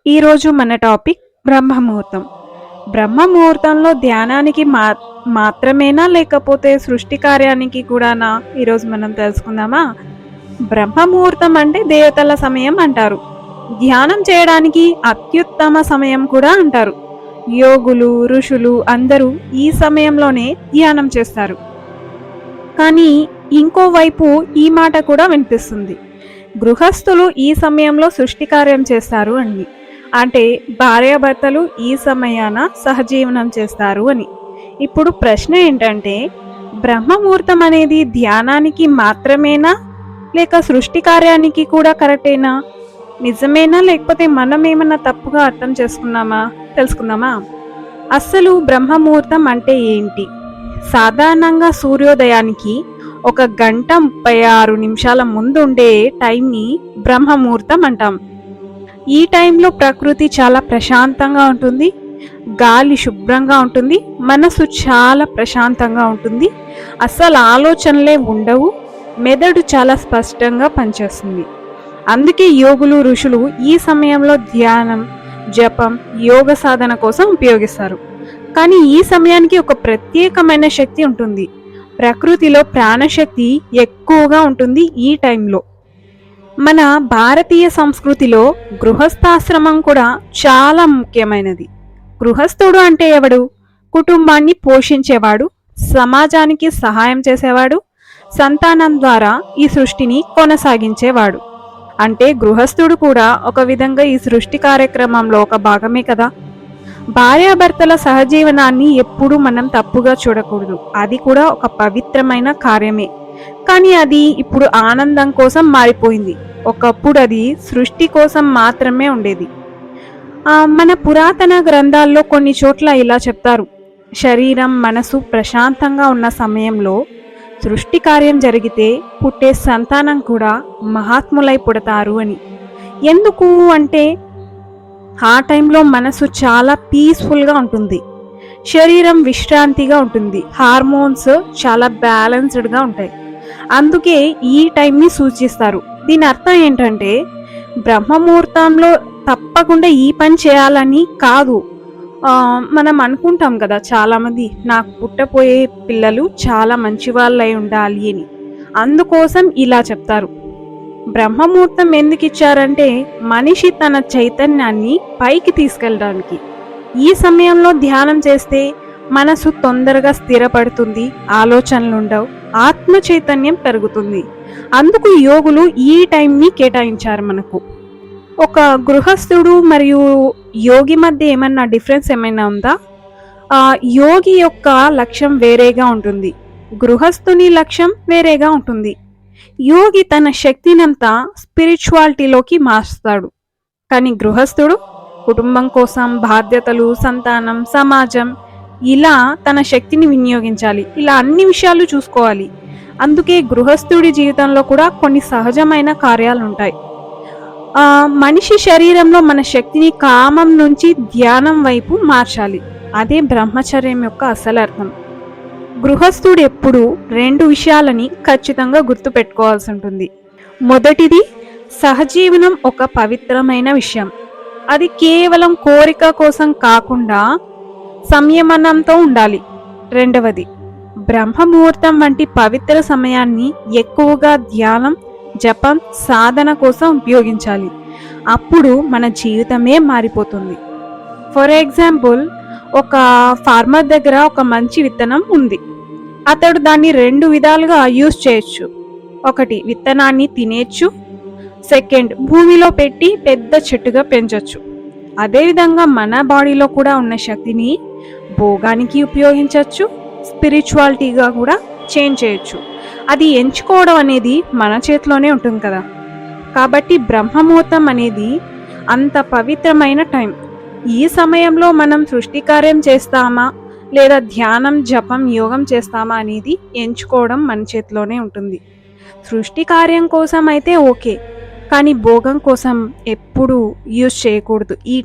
ఈరోజు మన టాపిక్ బ్రహ్మముహూర్తం. బ్రహ్మముహూర్తంలో ధ్యానానికి మాత్రమేనా లేకపోతే సృష్టి కార్యానికి కూడానా ఈరోజు మనం తెలుసుకుందామా? బ్రహ్మముహూర్తం అంటే దేవతల సమయం అంటారు. ధ్యానం చేయడానికి అత్యుత్తమ సమయం కూడా అంటారు. యోగులు, ఋషులు అందరూ ఈ సమయంలోనే ధ్యానం చేస్తారు. కానీ ఇంకోవైపు ఈ మాట కూడా వినిపిస్తుంది, గృహస్థులు ఈ సమయంలో సృష్టి కార్యం చేస్తారు అని. అంటే భార్యాభర్తలు ఈ సమయాన సహజీవనం చేస్తారు అని. ఇప్పుడు ప్రశ్న ఏంటంటే, బ్రహ్మముహూర్తం అనేది ధ్యానానికి మాత్రమేనా లేక సృష్టి కార్యానికి కూడా కరెక్టేనా? నిజమేనా లేకపోతే మనం ఏమన్నా తప్పుగా అర్థం చేసుకున్నామా? తెలుసుకుందామా? అస్సలు బ్రహ్మముహూర్తం అంటే ఏంటి? సాధారణంగా సూర్యోదయానికి 1 గంట 36 నిమిషాల ముందు ఉండే టైంని బ్రహ్మముహూర్తం అంటాం. ఈ టైంలో ప్రకృతి చాలా ప్రశాంతంగా ఉంటుంది, గాలి శుభ్రంగా ఉంటుంది, మనసు చాలా ప్రశాంతంగా ఉంటుంది, అస్సలు ఆలోచనలే ఉండవు, మెదడు చాలా స్పష్టంగా పనిచేస్తుంది. అందుకే యోగులు, ఋషులు ఈ సమయంలో ధ్యానం, జపం, యోగ సాధన కోసం ఉపయోగిస్తారు. కానీ ఈ సమయానికి ఒక ప్రత్యేకమైన శక్తి ఉంటుంది. ప్రకృతిలో ప్రాణశక్తి ఎక్కువగా ఉంటుంది ఈ టైంలో. మన భారతీయ సంస్కృతిలో గృహస్థాశ్రమం కూడా చాలా ముఖ్యమైనది. గృహస్థుడు అంటే ఎవడు? కుటుంబాన్ని పోషించేవాడు, సమాజానికి సహాయం చేసేవాడు, సంతానం ద్వారా ఈ సృష్టిని కొనసాగించేవాడు. అంటే గృహస్థుడు కూడా ఒక విధంగా ఈ సృష్టి కార్యక్రమంలో ఒక భాగమే కదా. భార్యాభర్తల సహజీవనాన్ని ఎప్పుడూ మనం తప్పుగా చూడకూడదు. అది కూడా ఒక పవిత్రమైన కార్యమే. కానీ అది ఇప్పుడు ఆనందం కోసం మారిపోయింది. ఒకప్పుడు అది సృష్టి కోసం మాత్రమే ఉండేది. మన పురాతన గ్రంథాల్లో కొన్ని చోట్ల ఇలా చెప్తారు, శరీరం, మనసు ప్రశాంతంగా ఉన్న సమయంలో సృష్టి కార్యం జరిగితే పుట్టే సంతానం కూడా మహాత్ములై పుడతారు అని. ఎందుకు అంటే ఆ టైంలో మనసు చాలా పీస్ఫుల్గా ఉంటుంది, శరీరం విశ్రాంతిగా ఉంటుంది, హార్మోన్స్ చాలా బ్యాలెన్స్డ్గా ఉంటాయి. అందుకే ఈ టైంని సూచిస్తారు. దీని అర్థం ఏంటంటే బ్రహ్మముహూర్తంలో తప్పకుండా ఈ పని చేయాలని కాదు. మనం అనుకుంటాం కదా చాలామంది, నాకు పుట్టపోయే పిల్లలు చాలా మంచి వాళ్ళై ఉండాలి అని. అందుకోసం ఇలా చెప్తారు. బ్రహ్మముహూర్తం ఎందుకు ఇచ్చారంటే మనిషి తన చైతన్యాన్ని పైకి తీసుకెళ్ళడానికి. ఈ సమయంలో ధ్యానం చేస్తే మనసు తొందరగా స్థిరపడుతుంది, ఆలోచనలు ఉండవు, ఆత్మ చైతన్యం పెరుగుతుంది. అందుకు యోగులు ఈ టైంని కేటాయించారు మనకు. ఒక గృహస్థుడు మరియు యోగి మధ్య ఏమన్నా డిఫరెన్స్ ఏమైనా ఉందా? యోగి యొక్క లక్ష్యం వేరేగా ఉంటుంది, గృహస్థుని లక్ష్యం వేరేగా ఉంటుంది. యోగి తన శక్తినంతా స్పిరిచువాలిటీలోకి మార్చుతాడు. కానీ గృహస్థుడు కుటుంబం కోసం, బాధ్యతలు, సంతానం, సమాజం, ఇలా తన శక్తిని వినియోగించాలి. ఇలా అన్ని విషయాలు చూసుకోవాలి. అందుకే గృహస్థుడి జీవితంలో కూడా కొన్ని సహజమైన కార్యాలు ఉంటాయి. మనిషి శరీరంలో మన శక్తిని కామం నుంచి ధ్యానం వైపు మార్చాలి. అదే బ్రహ్మచర్యం యొక్క అసలు అర్థం. గృహస్థుడు ఎప్పుడు 2 విషయాలని ఖచ్చితంగా గుర్తుపెట్టుకోవాల్సి ఉంటుంది. మొదటిది, సహజీవనం ఒక పవిత్రమైన విషయం. అది కేవలం కోరిక కోసం కాకుండా సంయమనంతో ఉండాలి. రెండవది, బ్రహ్మముహూర్తం వంటి పవిత్ర సమయాన్ని ఎక్కువగా ధ్యానం, జపం, సాధన కోసం ఉపయోగించాలి. అప్పుడు మన జీవితమే మారిపోతుంది. ఫర్ ఎగ్జాంపుల్, ఒక ఫార్మర్ దగ్గర ఒక మంచి విత్తనం ఉంది. అతడు దాన్ని 2 విధాలుగా యూజ్ చేయొచ్చు. ఒకటి, విత్తనాన్ని తినేచ్చు. సెకండ్, భూమిలో పెట్టి పెద్ద చెట్టుగా పెంచొచ్చు. అదేవిధంగా మన బాడీలో కూడా ఉన్న శక్తిని భోగానికి ఉపయోగించవచ్చు, స్పిరిచువాలిటీగా కూడా చేంజ్ చేయొచ్చు. అది ఎంచుకోవడం అనేది మన చేతిలోనే ఉంటుంది కదా. కాబట్టి బ్రహ్మముహూర్తం అనేది అంత పవిత్రమైన టైం. ఈ సమయంలో మనం సృష్టి కార్యం చేస్తామా లేదా ధ్యానం, జపం, యోగం చేస్తామా అనేది ఎంచుకోవడం మన చేతిలోనే ఉంటుంది. సృష్టి కార్యం కోసం అయితే ఓకే, కానీ భోగం కోసం ఎప్పుడూ యూజ్ చేయకూడదు ఈ